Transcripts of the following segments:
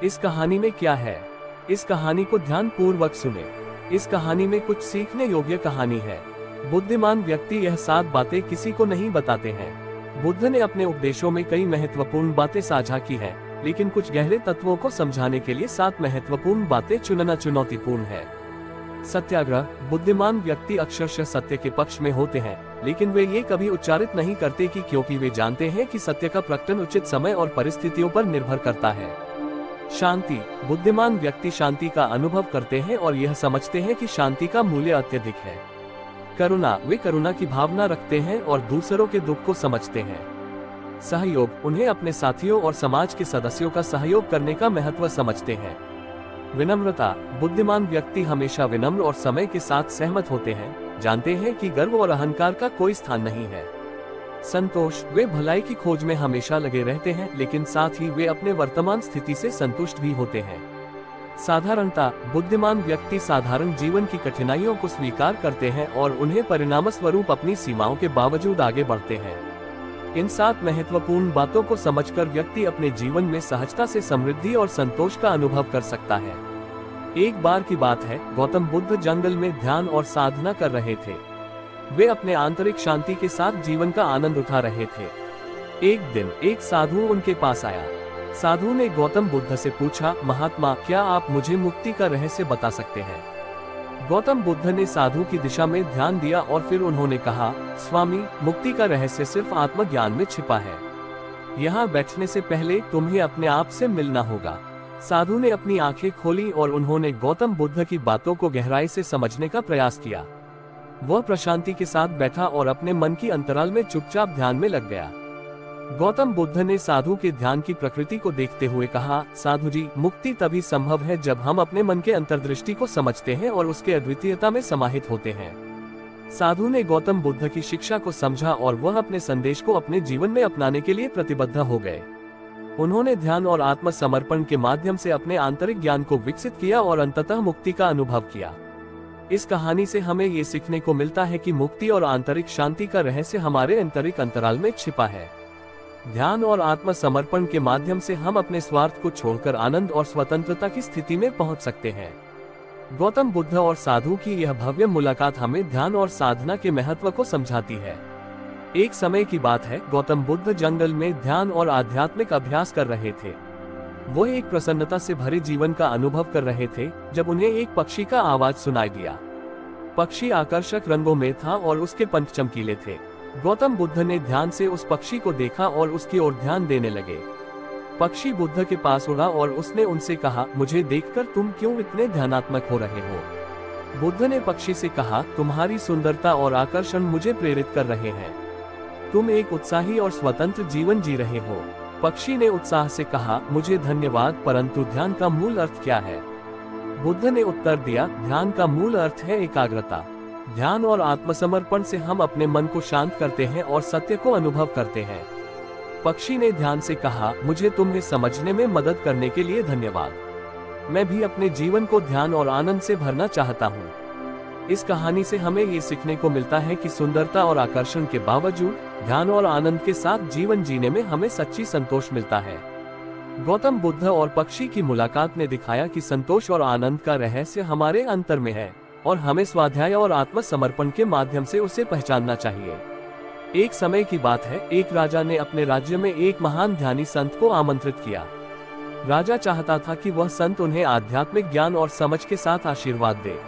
इस कहानी में क्या है? इस कहानी को ध्यान पूर्वक सुने। इस कहानी में कुछ सीखने योग्य कहानी है। बुद्धिमान व्यक्ति यह 7 बातें किसी को नहीं बताते हैं। बुद्ध ने अपने उपदेशों में कई महत्वपूर्ण बातें साझा की हैं, लेकिन कुछ गहरे तत्वों को समझाने के लिए 7 महत्वपूर्ण बातें चुनना चुनौतीपूर्ण है। सत्याग्रह। बुद्धिमान व्यक्ति अक्षरशः सत्य के पक्ष में होते हैं, लेकिन वे ये कभी उच्चारित नहीं करते क्योंकि वे जानते हैं कि सत्य का प्रकटन उचित समय और परिस्थितियों पर निर्भर करता है। शांति। बुद्धिमान व्यक्ति शांति का अनुभव करते हैं और यह समझते हैं कि शांति का मूल्य अत्यधिक है। करुणा। वे करुणा की भावना रखते हैं और दूसरों के दुख को समझते हैं। सहयोग। उन्हें अपने साथियों और समाज के सदस्यों का सहयोग करने का महत्व समझते हैं। विनम्रता। बुद्धिमान व्यक्ति हमेशा विनम्र और समय के साथ सहमत होते हैं, जानते हैं कि गर्व और अहंकार का कोई स्थान नहीं है। संतोष। वे भलाई की खोज में हमेशा लगे रहते हैं, लेकिन साथ ही वे अपने वर्तमान स्थिति से संतुष्ट भी होते हैं। साधारणता। बुद्धिमान व्यक्ति साधारण जीवन की कठिनाइयों को स्वीकार करते हैं और उन्हें परिणामस्वरूप अपनी सीमाओं के बावजूद आगे बढ़ते हैं। इन 7 महत्वपूर्ण बातों को समझकर व्यक्ति अपने जीवन में सहजता से समृद्धि और संतोष का अनुभव कर सकता है। एक बार की बात है, गौतम बुद्ध जंगल में ध्यान और साधना कर रहे थे। वे अपने आंतरिक शांति के साथ जीवन का आनंद उठा रहे थे। एक दिन एक साधु उनके पास आया। साधु ने गौतम बुद्ध से पूछा, महात्मा, क्या आप मुझे मुक्ति का रहस्य बता सकते हैं? गौतम बुद्ध ने साधु की दिशा में ध्यान दिया और फिर उन्होंने कहा, स्वामी, मुक्ति का रहस्य सिर्फ आत्मज्ञान में छिपा है। यहाँ बैठने से पहले तुम्हें अपने आप से मिलना होगा। साधु ने अपनी आंखें खोली और उन्होंने गौतम बुद्ध की बातों को गहराई से समझने का प्रयास किया। वह प्रशांति के साथ बैठा और अपने मन की अंतराल में चुपचाप ध्यान में लग गया। गौतम बुद्ध ने साधु के ध्यान की प्रकृति को देखते हुए कहा, साधु जी, मुक्ति तभी संभव है जब हम अपने मन के अंतर्दृष्टि को समझते हैं और उसके अद्वितीयता में समाहित होते हैं। साधु ने गौतम बुद्ध की शिक्षा को समझा और वह अपने संदेश को अपने जीवन में अपनाने के लिए प्रतिबद्ध हो गए। उन्होंने ध्यान और आत्मसमर्पण के माध्यम से अपने आंतरिक ज्ञान को विकसित किया और अंततः मुक्ति का अनुभव किया। इस कहानी से हमें ये सीखने को मिलता है कि मुक्ति और आंतरिक शांति का रहस्य हमारे आंतरिक अंतराल में छिपा है। ध्यान और आत्मसमर्पण के माध्यम से हम अपने स्वार्थ को छोड़कर आनंद और स्वतंत्रता की स्थिति में पहुंच सकते हैं। गौतम बुद्ध और साधु की यह भव्य मुलाकात हमें ध्यान और साधना के महत्व को समझाती है। एक समय की बात है, गौतम बुद्ध जंगल में ध्यान और आध्यात्मिक अभ्यास कर रहे थे। वो एक प्रसन्नता से भरे जीवन का अनुभव कर रहे थे जब उन्हें एक पक्षी का आवाज सुनाई दिया। पक्षी आकर्षक रंगों में था और उसके पंख चमकीले थे। गौतम बुद्ध ने ध्यान से उस पक्षी को देखा और उसकी ओर ध्यान देने लगे। पक्षी बुद्ध के पास उड़ा और उसने उनसे कहा, मुझे देखकर तुम क्यों इतने ध्यानात्मक हो रहे हो? बुद्ध ने पक्षी से कहा, तुम्हारी सुंदरता और आकर्षण मुझे प्रेरित कर रहे हैं। तुम एक उत्साही और स्वतंत्र जीवन जी रहे हो। पक्षी ने उत्साह से कहा, मुझे धन्यवाद, परंतु ध्यान का मूल अर्थ क्या है? बुद्ध ने उत्तर दिया, ध्यान का मूल अर्थ है एकाग्रता। ध्यान और आत्मसमर्पण से हम अपने मन को शांत करते हैं और सत्य को अनुभव करते हैं। पक्षी ने ध्यान से कहा, मुझे तुम्हें समझने में मदद करने के लिए धन्यवाद। मैं भी अपने जीवन को ध्यान और आनंद से भरना चाहता हूँ। इस कहानी से हमें ये सीखने को मिलता है कि सुंदरता और आकर्षण के बावजूद ध्यान और आनंद के साथ जीवन जीने में हमें सच्ची संतोष मिलता है। गौतम बुद्ध और पक्षी की मुलाकात ने दिखाया कि संतोष और आनंद का रहस्य हमारे अंतर में है और हमें स्वाध्याय और आत्मसमर्पण के माध्यम से उसे पहचानना चाहिए। एक समय की बात है, एक राजा ने अपने राज्य में एक महान ध्यानी संत को आमंत्रित किया। राजा चाहता था कि वह संत उन्हें आध्यात्मिक ज्ञान और समझ के साथ आशीर्वाद दे।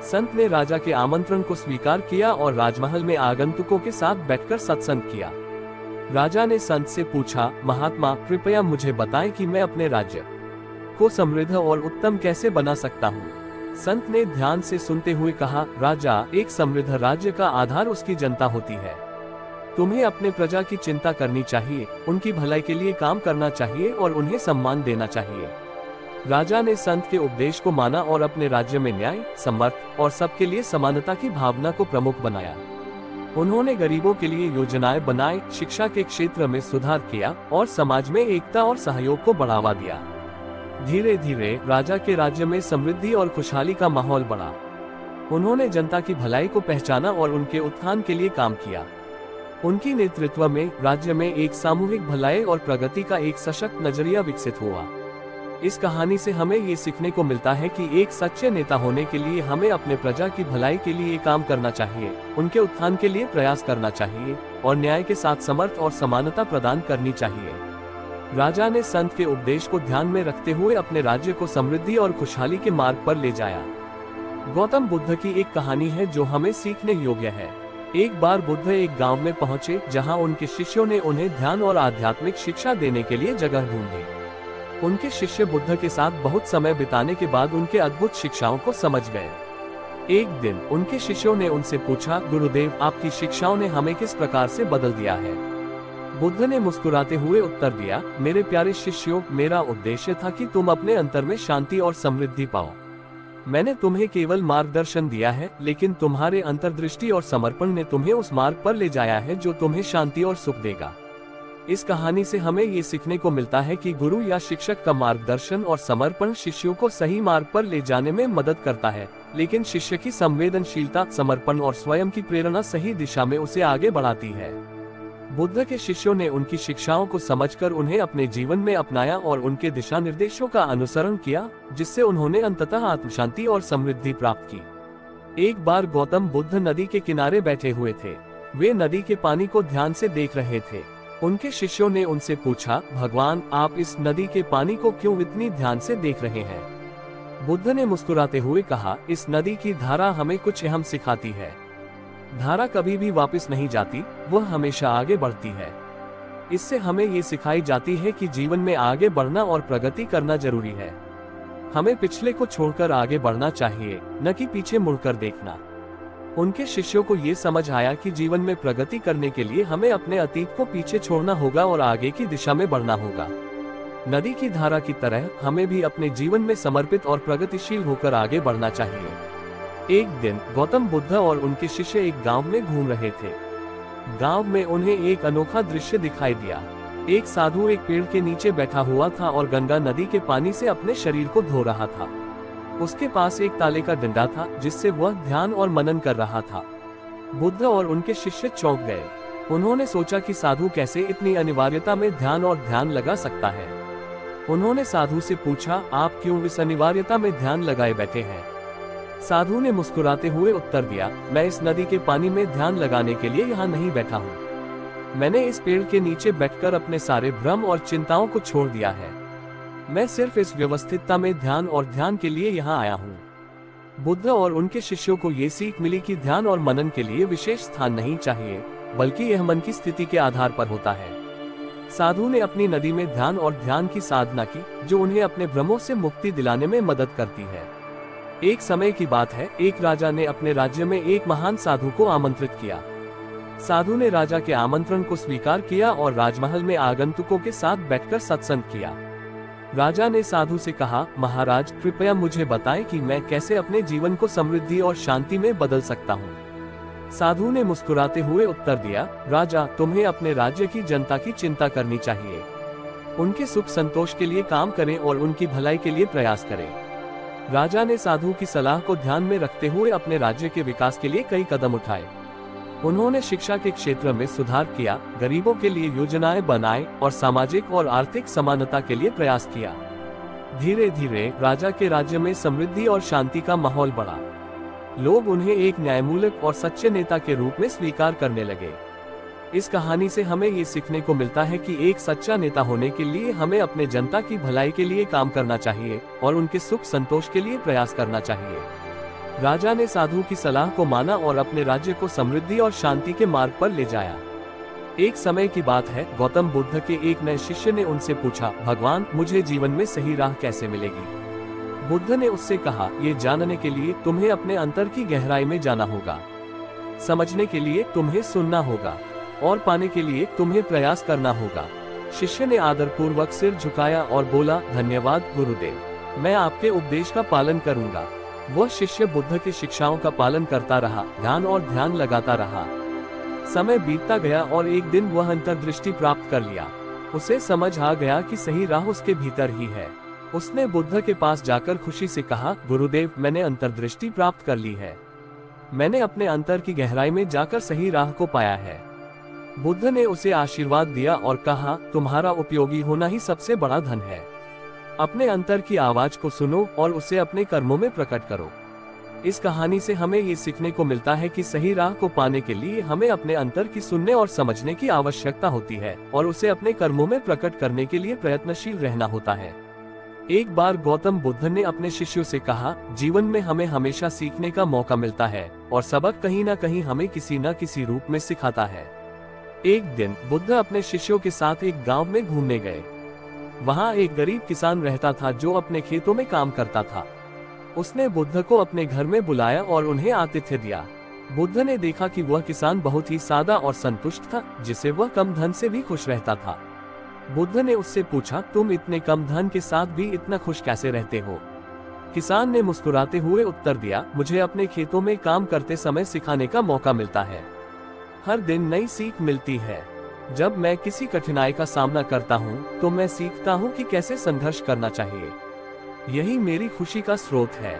संत ने राजा के आमंत्रण को स्वीकार किया और राजमहल में आगंतुकों के साथ बैठकर सत्संग किया। राजा ने संत से पूछा, महात्मा, कृपया मुझे बताएं कि मैं अपने राज्य को समृद्ध और उत्तम कैसे बना सकता हूँ? संत ने ध्यान से सुनते हुए कहा, राजा, एक समृद्ध राज्य का आधार उसकी जनता होती है। तुम्हें अपने प्रजा की चिंता करनी चाहिए, उनकी भलाई के लिए काम करना चाहिए और उन्हें सम्मान देना चाहिए। राजा ने संत के उपदेश को माना और अपने राज्य में न्याय, समर्थ और सबके लिए समानता की भावना को प्रमुख बनाया। उन्होंने गरीबों के लिए योजनाएं बनाए, शिक्षा के क्षेत्र में सुधार किया और समाज में एकता और सहयोग को बढ़ावा दिया। धीरे धीरे राजा के राज्य में समृद्धि और खुशहाली का माहौल बढ़ा। उन्होंने जनता की भलाई को पहचाना और उनके उत्थान के लिए काम किया। उनकी नेतृत्व में राज्य में एक सामूहिक भलाई और प्रगति का एक सशक्त नजरिया विकसित हुआ। इस कहानी से हमें ये सीखने को मिलता है कि एक सच्चे नेता होने के लिए हमें अपने प्रजा की भलाई के लिए काम करना चाहिए, उनके उत्थान के लिए प्रयास करना चाहिए और न्याय के साथ समर्थ और समानता प्रदान करनी चाहिए। राजा ने संत के उपदेश को ध्यान में रखते हुए अपने राज्य को समृद्धि और खुशहाली के मार्ग पर ले जाया। गौतम बुद्ध की एक कहानी है जो हमें सीखने योग्य है। एक बार बुद्ध एक गांव में पहुंचे जहां उनके शिष्यों ने उन्हें ध्यान और आध्यात्मिक शिक्षा देने के लिए जगह ढूंढी। उनके शिष्य बुद्ध के साथ बहुत समय बिताने के बाद उनके अद्भुत शिक्षाओं को समझ गए। एक दिन उनके शिष्यों ने उनसे पूछा, गुरुदेव, आपकी शिक्षाओं ने हमें किस प्रकार से बदल दिया है? बुद्ध ने मुस्कुराते हुए उत्तर दिया, मेरे प्यारे शिष्यों, मेरा उद्देश्य था कि तुम अपने अंतर में शांति और समृद्धि पाओ। मैंने तुम्हें केवल मार्गदर्शन दिया है, लेकिन तुम्हारे अंतर्दृष्टि और समर्पण ने तुम्हें उस मार्ग पर ले जाया है जो तुम्हें शांति और सुख देगा। इस कहानी से हमें ये सीखने को मिलता है कि गुरु या शिक्षक का मार्गदर्शन और समर्पण शिष्यों को सही मार्ग पर ले जाने में मदद करता है, लेकिन शिष्य की संवेदनशीलता, समर्पण और स्वयं की प्रेरणा सही दिशा में उसे आगे बढ़ाती है। बुद्ध के शिष्यों ने उनकी शिक्षाओं को समझकर उन्हें अपने जीवन में अपनाया और उनके दिशा निर्देशों का अनुसरण किया, जिससे उन्होंने अंततः आत्मशांति और समृद्धि प्राप्त की। एक बार गौतम बुद्ध नदी के किनारे बैठे हुए थे। वे नदी के पानी को ध्यान से देख रहे थे। उनके शिष्यों ने उनसे पूछा, भगवान, आप इस नदी के पानी को क्यों इतनी ध्यान से देख रहे हैं? बुद्ध ने मुस्कुराते हुए कहा, इस नदी की धारा हमें कुछ अहम सिखाती है। धारा कभी भी वापस नहीं जाती, वह हमेशा आगे बढ़ती है। इससे हमें ये सिखाई जाती है कि जीवन में आगे बढ़ना और प्रगति करना जरूरी है। हमें पिछले को छोड़कर आगे बढ़ना चाहिए, न कि पीछे मुड़कर देखना। उनके शिष्यों को ये समझ आया कि जीवन में प्रगति करने के लिए हमें अपने अतीत को पीछे छोड़ना होगा और आगे की दिशा में बढ़ना होगा। नदी की धारा की तरह हमें भी अपने जीवन में समर्पित और प्रगतिशील होकर आगे बढ़ना चाहिए। एक दिन गौतम बुद्ध और उनके शिष्य एक गांव में घूम रहे थे। गांव में उन्हें एक अनोखा दृश्य दिखाई दिया। एक साधु एक पेड़ के नीचे बैठा हुआ था और गंगा नदी के पानी से अपने शरीर को धो रहा था। उसके पास एक ताले का डंडा था जिससे वह ध्यान और मनन कर रहा था। बुद्ध और उनके शिष्य चौंक गए। उन्होंने सोचा कि साधु कैसे इतनी अनिवार्यता में ध्यान लगा सकता है। उन्होंने साधु से पूछा, आप क्यों इस अनिवार्यता में ध्यान लगाए बैठे हैं? साधु ने मुस्कुराते हुए उत्तर दिया, मैं इस नदी के पानी में ध्यान लगाने के लिए यहाँ नहीं बैठा हूँ। मैंने इस पेड़ के नीचे बैठकर अपने सारे भ्रम और चिंताओं को छोड़ दिया है। मैं सिर्फ इस व्यवस्थितता में ध्यान के लिए यहाँ आया हूँ। बुद्ध और उनके शिष्यों को ये सीख मिली कि ध्यान और मनन के लिए विशेष स्थान नहीं चाहिए, बल्कि यह मन की स्थिति के आधार पर होता है। साधु ने अपनी नदी में ध्यान की साधना की, जो उन्हें अपने भ्रमों से मुक्ति दिलाने में मदद करती है। एक समय की बात है, एक राजा ने अपने राज्य में एक महान साधु को आमंत्रित किया। साधु ने राजा के आमंत्रण को स्वीकार किया और राजमहल में आगंतुकों के साथ बैठकर सत्संग किया। राजा ने साधु से कहा, महाराज, कृपया मुझे बताएं कि मैं कैसे अपने जीवन को समृद्धि और शांति में बदल सकता हूँ। साधु ने मुस्कुराते हुए उत्तर दिया, राजा, तुम्हें अपने राज्य की जनता की चिंता करनी चाहिए। उनके सुख संतोष के लिए काम करें और उनकी भलाई के लिए प्रयास करें। राजा ने साधु की सलाह को ध्यान में रखते हुए अपने राज्य के विकास के लिए कई कदम उठाए। उन्होंने शिक्षा के क्षेत्र में सुधार किया, गरीबों के लिए योजनाएं बनाए और सामाजिक और आर्थिक समानता के लिए प्रयास किया। धीरे धीरे राजा के राज्य में समृद्धि और शांति का माहौल बढ़ा। लोग उन्हें एक न्यायमूलक और सच्चे नेता के रूप में स्वीकार करने लगे। इस कहानी से हमें ये सीखने को मिलता है कि एक सच्चा नेता होने के लिए हमें अपने जनता की भलाई के लिए काम करना चाहिए और उनके सुख संतोष के लिए प्रयास करना चाहिए। राजा ने साधु की सलाह को माना और अपने राज्य को समृद्धि और शांति के मार्ग पर ले जाया। एक समय की बात है, गौतम बुद्ध के एक नए शिष्य ने उनसे पूछा, भगवान, मुझे जीवन में सही राह कैसे मिलेगी? बुद्ध ने उससे कहा, ये जानने के लिए तुम्हें अपने अंतर की गहराई में जाना होगा। समझने के लिए तुम्हें सुनना होगा और पाने के लिए तुम्हें प्रयास करना होगा। शिष्य ने आदरपूर्वक सिर झुकाया और बोला, धन्यवाद गुरुदेव, मैं आपके उपदेश का पालन करूंगा। वह शिष्य बुद्ध की शिक्षाओं का पालन करता रहा, ध्यान लगाता रहा। समय बीतता गया और एक दिन वह अंतर्दृष्टि प्राप्त कर लिया। उसे समझ आ गया कि सही राह उसके भीतर ही है। उसने बुद्ध के पास जाकर खुशी से कहा, गुरुदेव, मैंने अंतर्दृष्टि प्राप्त कर ली है। मैंने अपने अंतर की गहराई में जाकर सही राह को पाया है। बुद्ध ने उसे आशीर्वाद दिया और कहा, तुम्हारा उपयोगी होना ही सबसे बड़ा धन है। अपने अंतर की आवाज को सुनो और उसे अपने कर्मों में प्रकट करो। इस कहानी से हमें ये सीखने को मिलता है कि सही राह को पाने के लिए हमें अपने अंतर की सुनने और समझने की आवश्यकता होती है और उसे अपने कर्मों में प्रकट करने के लिए प्रयत्नशील रहना होता है। एक बार गौतम बुद्ध ने अपने शिष्यों से कहा, जीवन में हमें हमेशा सीखने का मौका मिलता है और सबक कहीं न कहीं हमें किसी न किसी रूप में सिखाता है। एक दिन बुद्ध अपने शिष्यों के साथ एक गांव में घूमने गए। वहां एक गरीब किसान रहता था जो अपने खेतों में काम करता था। उसने बुद्ध को अपने घर में बुलाया और उन्हें आतिथ्य दिया। बुद्ध ने देखा कि वह किसान बहुत ही सादा और संतुष्ट था, जिससे वह कम धन से भी खुश रहता था। बुद्ध ने उससे पूछा, तुम इतने कम धन के साथ भी इतना खुश कैसे रहते हो? किसान ने मुस्कुराते हुए उत्तर दिया, मुझे अपने खेतों में काम करते समय सिखाने का मौका मिलता है। हर दिन नई सीख मिलती है। जब मैं किसी कठिनाई का सामना करता हूँ तो मैं सीखता हूँ कि कैसे संघर्ष करना चाहिए। यही मेरी खुशी का स्रोत है।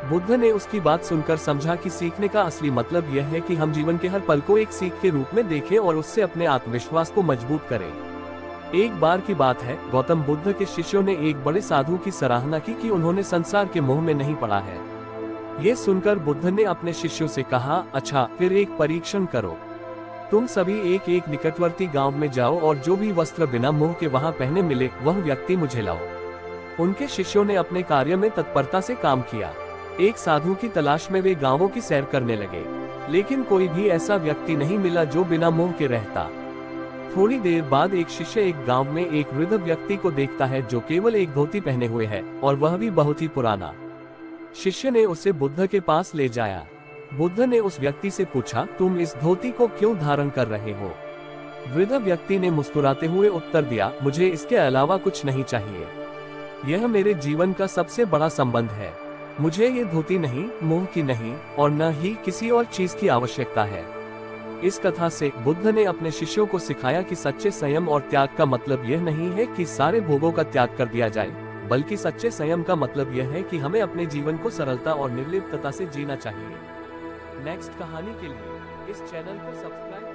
बुद्ध ने उसकी बात सुनकर समझा कि सीखने का असली मतलब यह है कि हम जीवन के हर पल को एक सीख के रूप में देखें और उससे अपने आत्मविश्वास को मजबूत करें। एक बार की बात है, गौतम बुद्ध के शिष्यों ने एक बड़े साधु की सराहना की कि उन्होंने संसार के मोह में नहीं पड़ा है। ये सुनकर बुद्ध ने अपने शिष्यों से कहा, अच्छा फिर एक परीक्षण करो। तुम सभी एक एक निकटवर्ती गांव में जाओ और जो भी वस्त्र बिना मोह के वहां पहने मिले वह व्यक्ति मुझे लाओ। उनके शिष्यों ने अपने कार्य में तत्परता से काम किया। एक साधु की तलाश में वे गांवों की सैर करने लगे, लेकिन कोई भी ऐसा व्यक्ति नहीं मिला जो बिना मोह के रहता। थोड़ी देर बाद एक शिष्य एक गांव में एक वृद्ध व्यक्ति को देखता है जो केवल एक धोती पहने हुए है और वह भी बहुत ही पुराना। शिष्य ने उसे बुद्ध के पास ले जाया। बुद्ध ने उस व्यक्ति से पूछा, तुम इस धोती को क्यों धारण कर रहे हो? वृद्ध व्यक्ति ने मुस्कुराते हुए उत्तर दिया, मुझे इसके अलावा कुछ नहीं चाहिए। यह मेरे जीवन का सबसे बड़ा संबंध है। मुझे ये धोती नहीं, मोह की नहीं और न ही किसी और चीज की आवश्यकता है। इस कथा से बुद्ध ने अपने शिष्यों को सिखाया कि सच्चे संयम और त्याग का मतलब यह नहीं है कि सारे भोगों का त्याग कर दिया जाए, बल्कि सच्चे संयम का मतलब यह है कि हमें अपने जीवन को सरलता और निर्लिप्तता से जीना चाहिए। नेक्स्ट कहानी के लिए इस चैनल को सब्सक्राइब